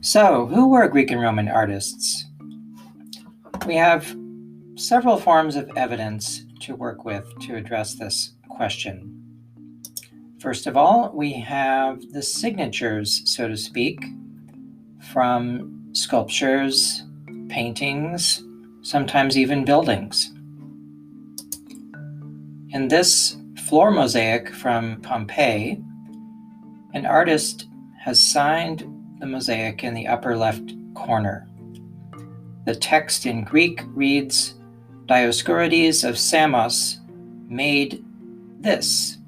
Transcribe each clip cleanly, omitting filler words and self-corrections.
So, who were Greek and Roman artists? We have several forms of evidence to work with to address this question. First of all, we have the signatures, so to speak, from sculptures, paintings, sometimes even buildings. In this floor mosaic from Pompeii, an artist has signed the mosaic in the upper left corner. The text in Greek reads, Dioscorides of Samos made this.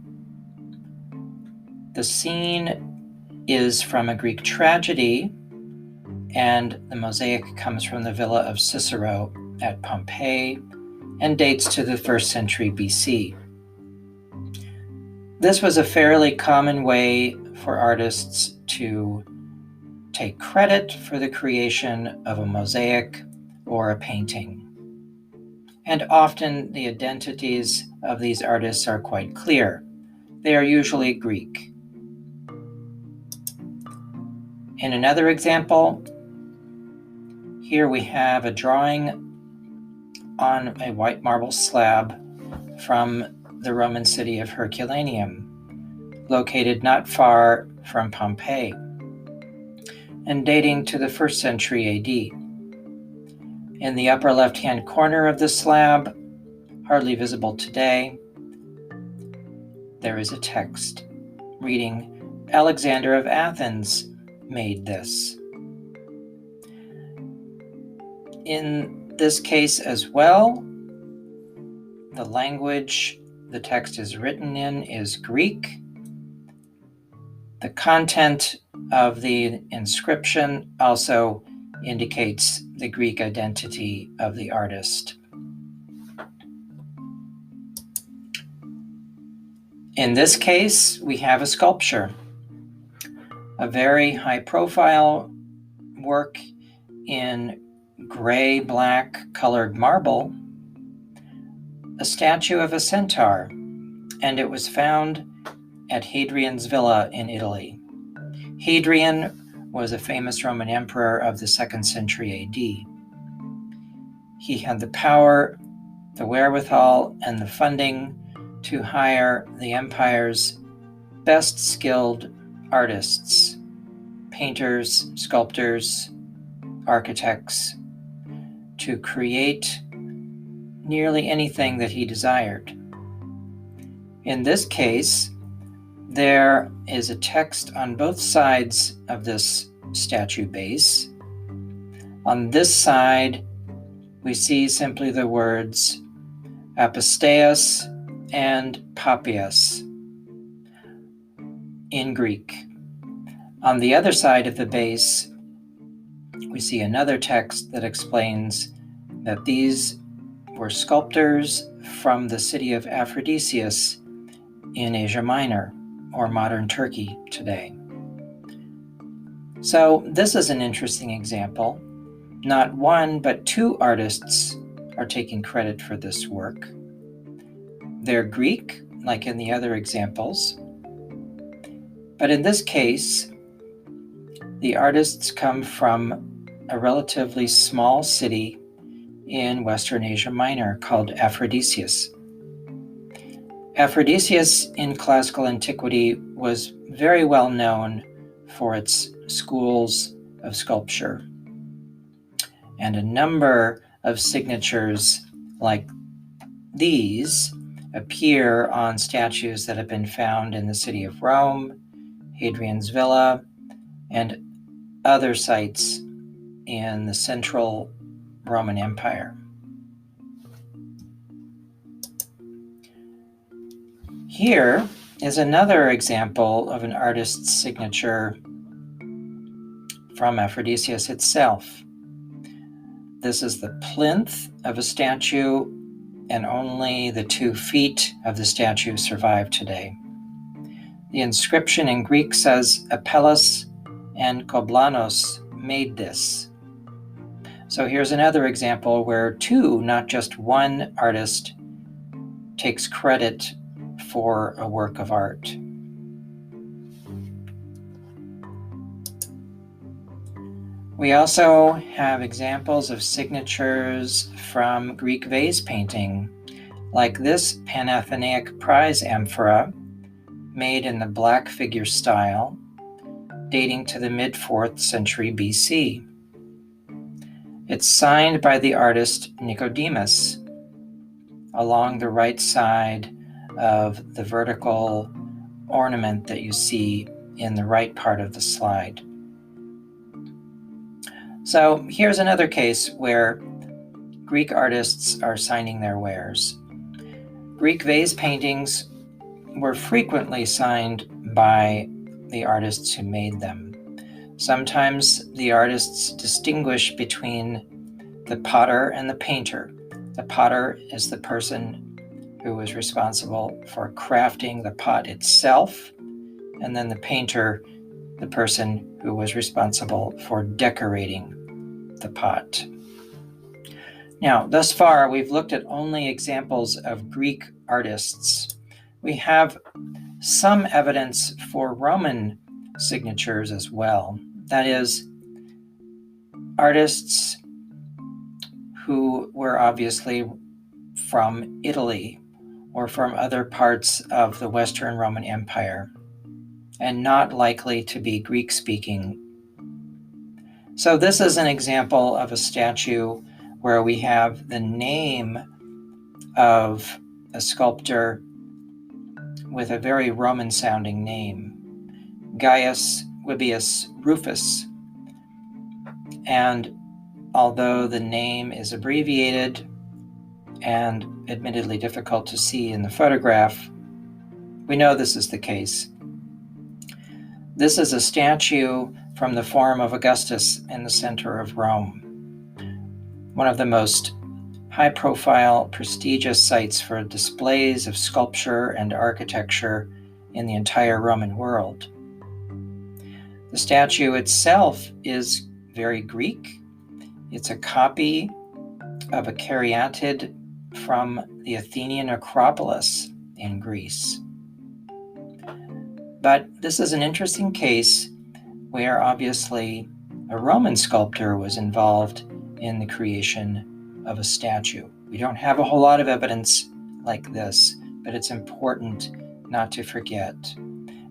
The scene is from a Greek tragedy, and the mosaic comes from the villa of Cicero at Pompeii and dates to the 1st century BC. This was a fairly common way for artists to take credit for the creation of a mosaic or a painting. And often the identities of these artists are quite clear. They are usually Greek. In another example, here we have a drawing on a white marble slab from the Roman city of Herculaneum, located not far from Pompeii, and dating to the 1st century AD. In the upper left-hand corner of the slab, hardly visible today, there is a text reading, Alexander of Athens made this. In this case as well, the language the text is written in is Greek. The content of the inscription also indicates the Greek identity of the artist. In this case, we have a sculpture, a very high-profile work in gray-black colored marble, a statue of a centaur, and it was found at Hadrian's villa in Italy. Hadrian was a famous Roman emperor of the 2nd century AD. He had the power, the wherewithal, and the funding to hire the empire's best skilled artists, painters, sculptors, architects, to create nearly anything that he desired. In this case, there is a text on both sides of this statue base. On this side, we see simply the words Apisteas and Papias in Greek. On the other side of the base, we see another text that explains that these were sculptors from the city of Aphrodisias in Asia Minor, or modern Turkey today. So this is an interesting example. Not one, but two artists are taking credit for this work. They're Greek, like in the other examples. But in this case, the artists come from a relatively small city in Western Asia Minor called Aphrodisias. Aphrodisias in classical antiquity was very well known for its schools of sculpture. And a number of signatures like these appear on statues that have been found in the city of Rome, Hadrian's Villa, and other sites in the central Roman Empire. Here is another example of an artist's signature from Aphrodisias itself. This is the plinth of a statue, and only the 2 feet of the statue survive today. The inscription in Greek says, Apelles and Koblanos made this. So here's another example where 2, not just 1 artist, takes credit for a work of art. We also have examples of signatures from Greek vase painting, like this Panathenaic Prize amphora, made in the black figure style, dating to the mid-4th century BC. It's signed by the artist Nicodemus along the right side of the vertical ornament that you see in the right part of the slide. So here's another case where Greek artists are signing their wares. Greek vase paintings were frequently signed by the artists who made them. Sometimes the artists distinguish between the potter and the painter. The potter is the person who is responsible for crafting the pot itself, and then the painter, the person who was responsible for decorating the pot. Now, thus far, we've looked at only examples of Greek artists. We have some evidence for Roman signatures as well. That is, artists who were obviously from Italy or from other parts of the Western Roman Empire and not likely to be Greek-speaking. So this is an example of a statue where we have the name of a sculptor with a very Roman-sounding name, Gaius Livius Rufus. And although the name is abbreviated and admittedly difficult to see in the photograph, we know this is the case. This is a statue from the Forum of Augustus in the center of Rome, one of the most high-profile, prestigious sites for displays of sculpture and architecture in the entire Roman world. The statue itself is very Greek. It's a copy of a caryatid from the Athenian Acropolis in Greece. But this is an interesting case where obviously a Roman sculptor was involved in the creation of a statue. We don't have a whole lot of evidence like this, but it's important not to forget,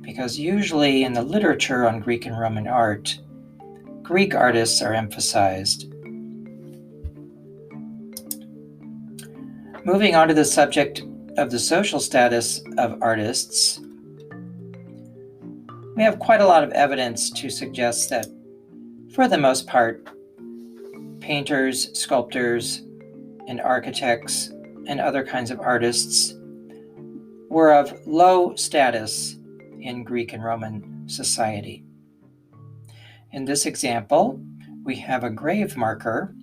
because usually in the literature on Greek and Roman art, Greek artists are emphasized. Moving on to the subject of the social status of artists, we have quite a lot of evidence to suggest that, for the most part, painters, sculptors, and architects and other kinds of artists were of low status in Greek and Roman society. In this example, we have a grave marker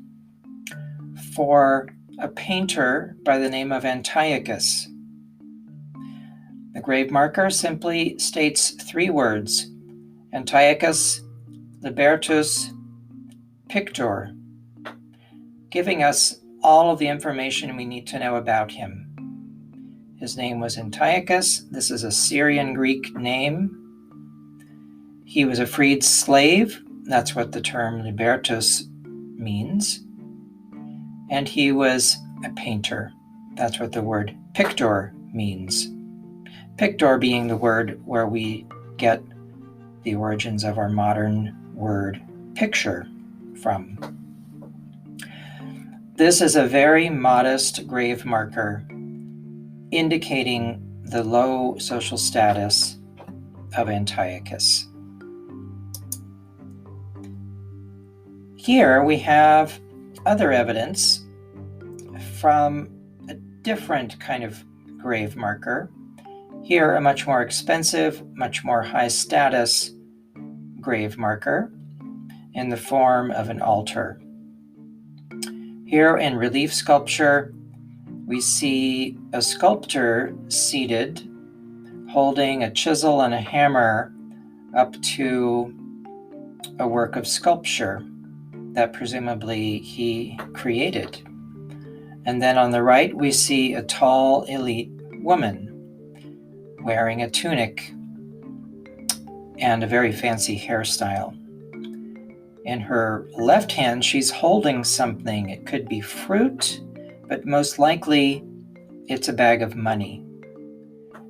for a painter by the name of Antiochus. The grave marker simply states 3 words: Antiochus Libertus Pictor, giving us all of the information we need to know about him. His name was Antiochus. This is a Syrian Greek name. He was a freed slave. That's what the term libertus means. And he was a painter. That's what the word pictor means. Pictor being the word where we get the origins of our modern word picture from. This is a very modest grave marker indicating the low social status of Antiochus. Here we have other evidence from a different kind of grave marker. Here, a much more expensive, much more high status grave marker in the form of an altar. Here in relief sculpture, we see a sculptor seated, holding a chisel and a hammer up to a work of sculpture that presumably he created. And then on the right, we see a tall, elite woman wearing a tunic and a very fancy hairstyle. In her left hand, she's holding something. It could be fruit, but most likely it's a bag of money.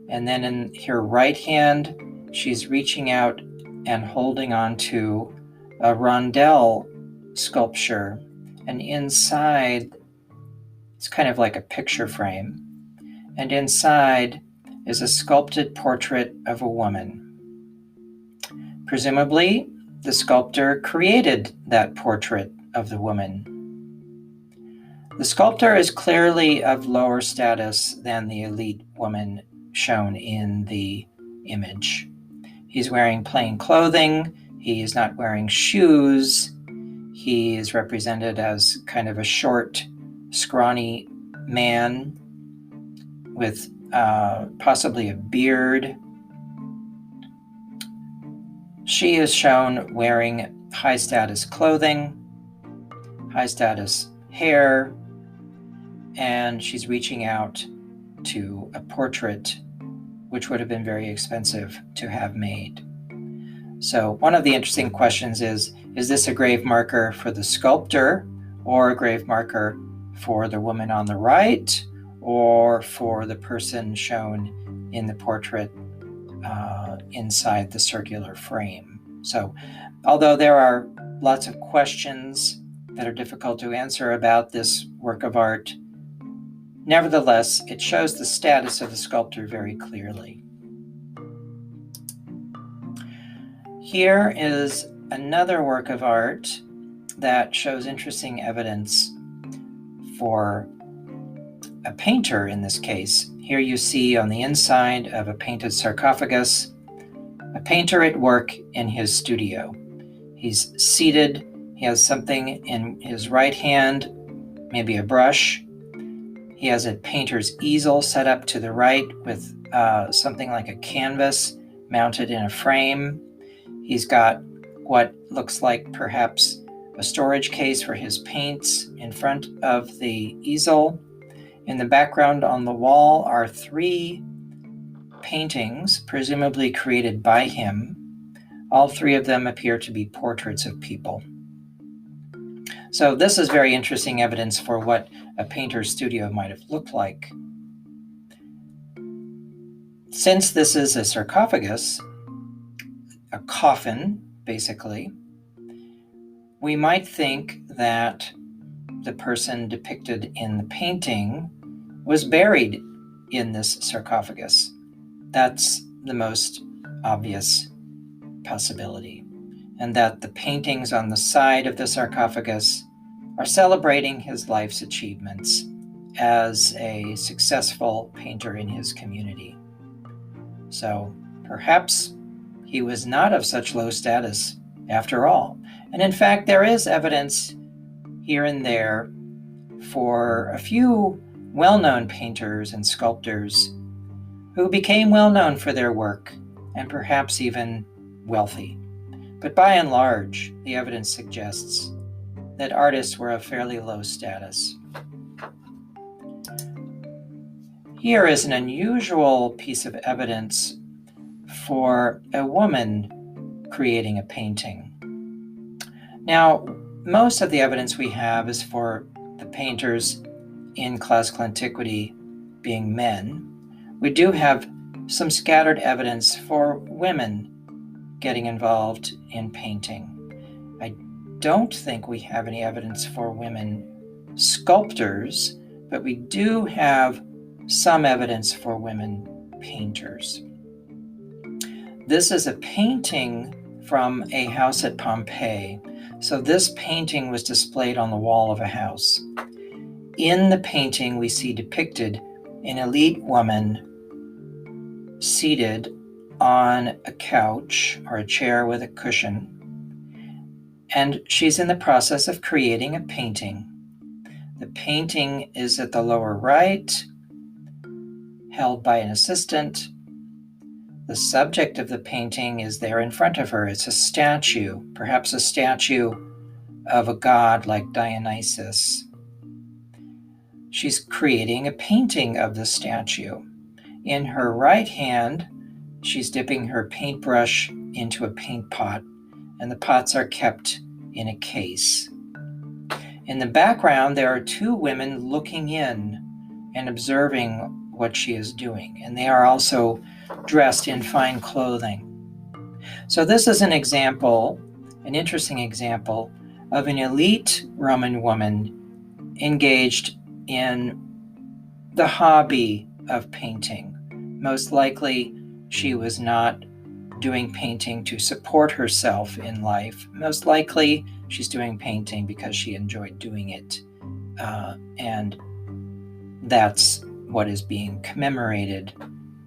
And then in her right hand, she's reaching out and holding on to a rondelle sculpture. And inside, it's kind of like a picture frame. And inside is a sculpted portrait of a woman. Presumably, the sculptor created that portrait of the woman. The sculptor is clearly of lower status than the elite woman shown in the image. He's wearing plain clothing. He is not wearing shoes. He is represented as kind of a short, scrawny man with possibly a beard. She is shown wearing high status clothing, high status hair, and she's reaching out to a portrait which would have been very expensive to have made. So one of the interesting questions is this a grave marker for the sculptor or a grave marker for the woman on the right or for the person shown in the portrait inside the circular frame? So although there are lots of questions that are difficult to answer about this work of art, nevertheless, it shows the status of the sculptor very clearly. Here is another work of art that shows interesting evidence for a painter in this case. Here you see on the inside of a painted sarcophagus, a painter at work in his studio. He's seated, he has something in his right hand, maybe a brush. He has a painter's easel set up to the right with something like a canvas mounted in a frame. He's got what looks like perhaps a storage case for his paints in front of the easel. In the background on the wall are 3 paintings, presumably created by him. All 3 of them appear to be portraits of people. So this is very interesting evidence for what a painter's studio might have looked like. Since this is a sarcophagus, a coffin, basically, we might think that the person depicted in the painting was buried in this sarcophagus. That's the most obvious possibility. And that the paintings on the side of the sarcophagus are celebrating his life's achievements as a successful painter in his community. So perhaps he was not of such low status after all. And in fact, there is evidence here and there for a few well-known painters and sculptors who became well-known for their work and perhaps even wealthy. But by and large, the evidence suggests that artists were of fairly low status. Here is an unusual piece of evidence for a woman creating a painting. Now, most of the evidence we have is for the painters in classical antiquity being men. We do have some scattered evidence for women getting involved in painting. I don't think we have any evidence for women sculptors, but we do have some evidence for women painters. This is a painting from a house at Pompeii. So this painting was displayed on the wall of a house. In the painting, we see depicted an elite woman seated on a couch or a chair with a cushion, and she's in the process of creating a painting. The painting is at the lower right, held by an assistant. The subject of the painting is there in front of her. It's a statue, perhaps a statue of a god like Dionysus. She's creating a painting of the statue. In her right hand, she's dipping her paintbrush into a paint pot, and the pots are kept in a case. In the background, there are two women looking in and observing what she is doing, and they are also dressed in fine clothing. So this is an example, an interesting example of an elite Roman woman engaged in the hobby of painting. Most likely, she was not doing painting to support herself in life. Most likely, she's doing painting because she enjoyed doing it. And that's what is being commemorated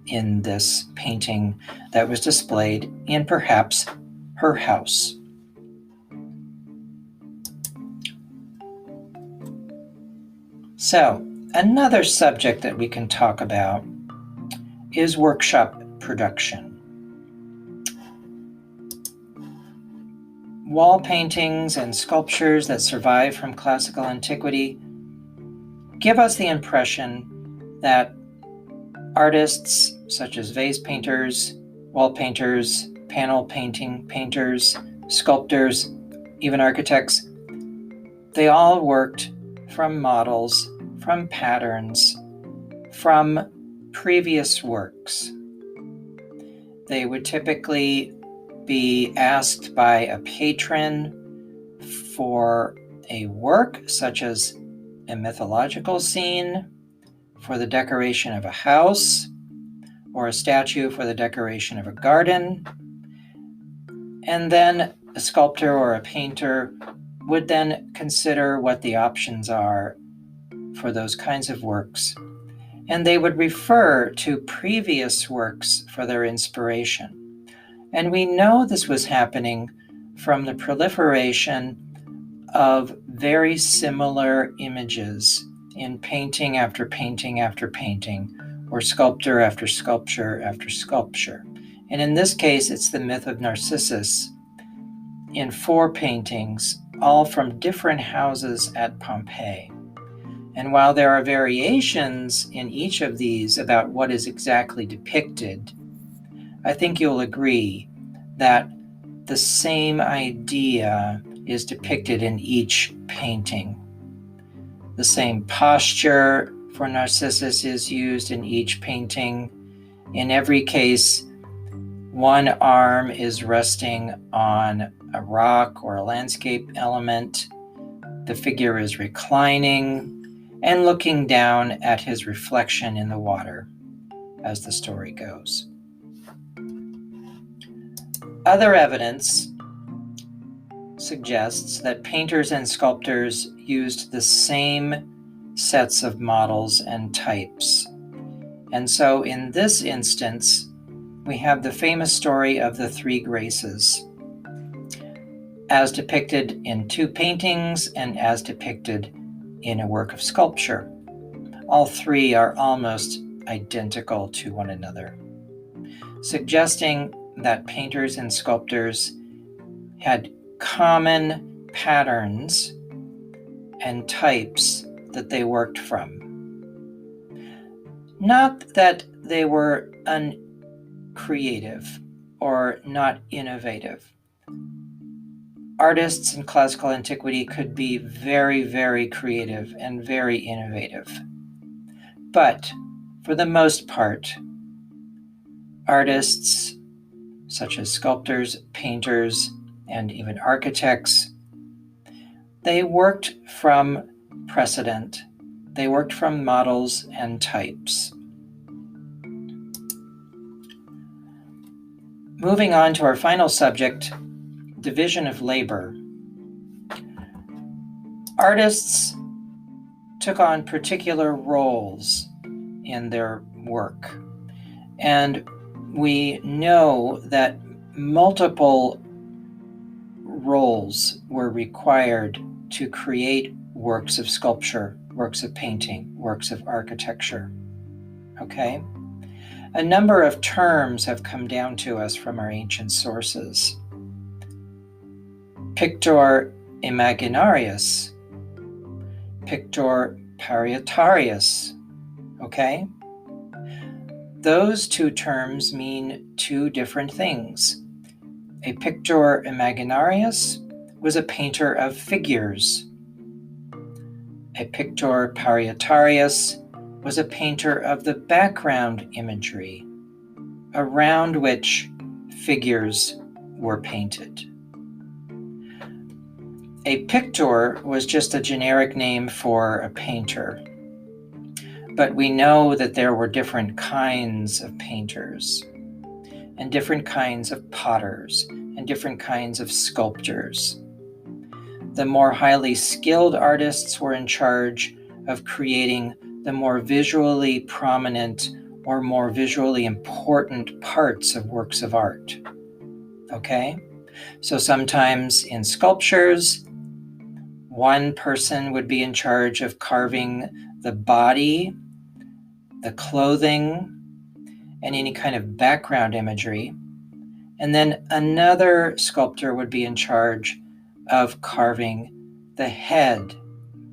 in this painting that was displayed in perhaps her house. So, another subject that we can talk about is workshop production. Wall paintings and sculptures that survive from classical antiquity give us the impression that artists such as vase painters, wall painters, panel painting painters, sculptors, even architects, they all worked from models, from patterns, from previous works. They would typically be asked by a patron for a work, such as a mythological scene, for the decoration of a house, or a statue for the decoration of a garden. And then a sculptor or a painter would then consider what the options are for those kinds of works. And they would refer to previous works for their inspiration. And we know this was happening from the proliferation of very similar images in painting after painting after painting, or sculpture after sculpture after sculpture. And in this case, it's the myth of Narcissus in 4 paintings, all from different houses at Pompeii. And while there are variations in each of these about what is exactly depicted, I think you'll agree that the same idea is depicted in each painting. The same posture for Narcissus is used in each painting. In every case, one arm is resting on a rock or a landscape element. The figure is reclining and looking down at his reflection in the water, as the story goes. Other evidence suggests that painters and sculptors used the same sets of models and types. And so in this instance, we have the famous story of the 3 Graces, as depicted in 2 paintings and as depicted in a work of sculpture. All 3 are almost identical to one another, suggesting that painters and sculptors had common patterns and types that they worked from. Not that they were uncreative or not innovative. Artists in classical antiquity could be very, very creative and very innovative. But for the most part, artists such as sculptors, painters, and even architects, they worked from precedent. They worked from models and types. Moving on to our final subject, division of labor. Artists took on particular roles in their work, and we know that multiple roles were required to create works of sculpture, works of painting, works of architecture. Okay? A number of terms have come down to us from our ancient sources. Pictor imaginarius, pictor parietarius. Okay? Those 2 terms mean 2 different things. A pictor imaginarius was a painter of figures. A pictor parietarius was a painter of the background imagery, around which figures were painted. A pictor was just a generic name for a painter, but we know that there were different kinds of painters, and different kinds of potters, and different kinds of sculptors. The more highly skilled artists were in charge of creating the more visually prominent or more visually important parts of works of art. Okay? So sometimes in sculptures, one person would be in charge of carving the body, the clothing, and any kind of background imagery. And then another sculptor would be in charge of carving the head,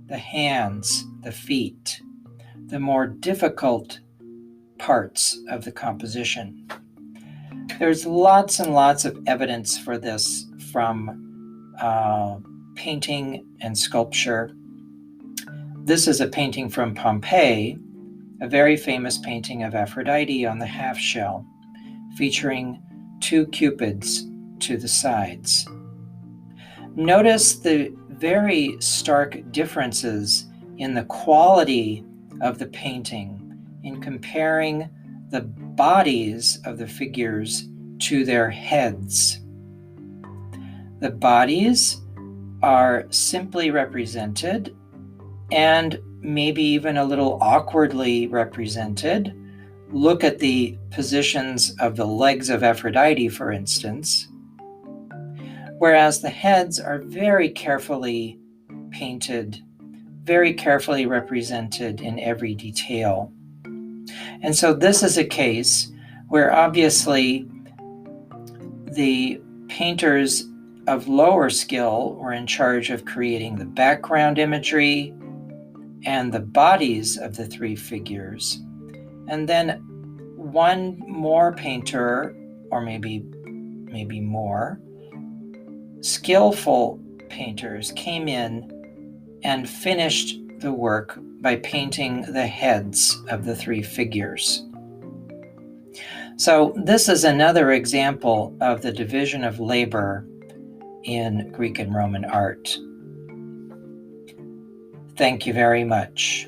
the hands, the feet, the more difficult parts of the composition. There's lots and lots of evidence for this from painting and sculpture. This is a painting from Pompeii, a very famous painting of Aphrodite on the half shell, featuring two cupids to the sides. Notice the very stark differences in the quality of the painting in comparing the bodies of the figures to their heads. The bodies are simply represented and maybe even a little awkwardly represented. Look at the positions of the legs of Aphrodite, for instance, whereas the heads are very carefully painted, very carefully represented in every detail. And so this is a case where obviously the painters of lower skill were in charge of creating the background imagery and the bodies of the three figures. And then one more painter, or maybe more, skillful painters came in and finished the work by painting the heads of the three figures. So this is another example of the division of labor in Greek and Roman art. Thank you very much.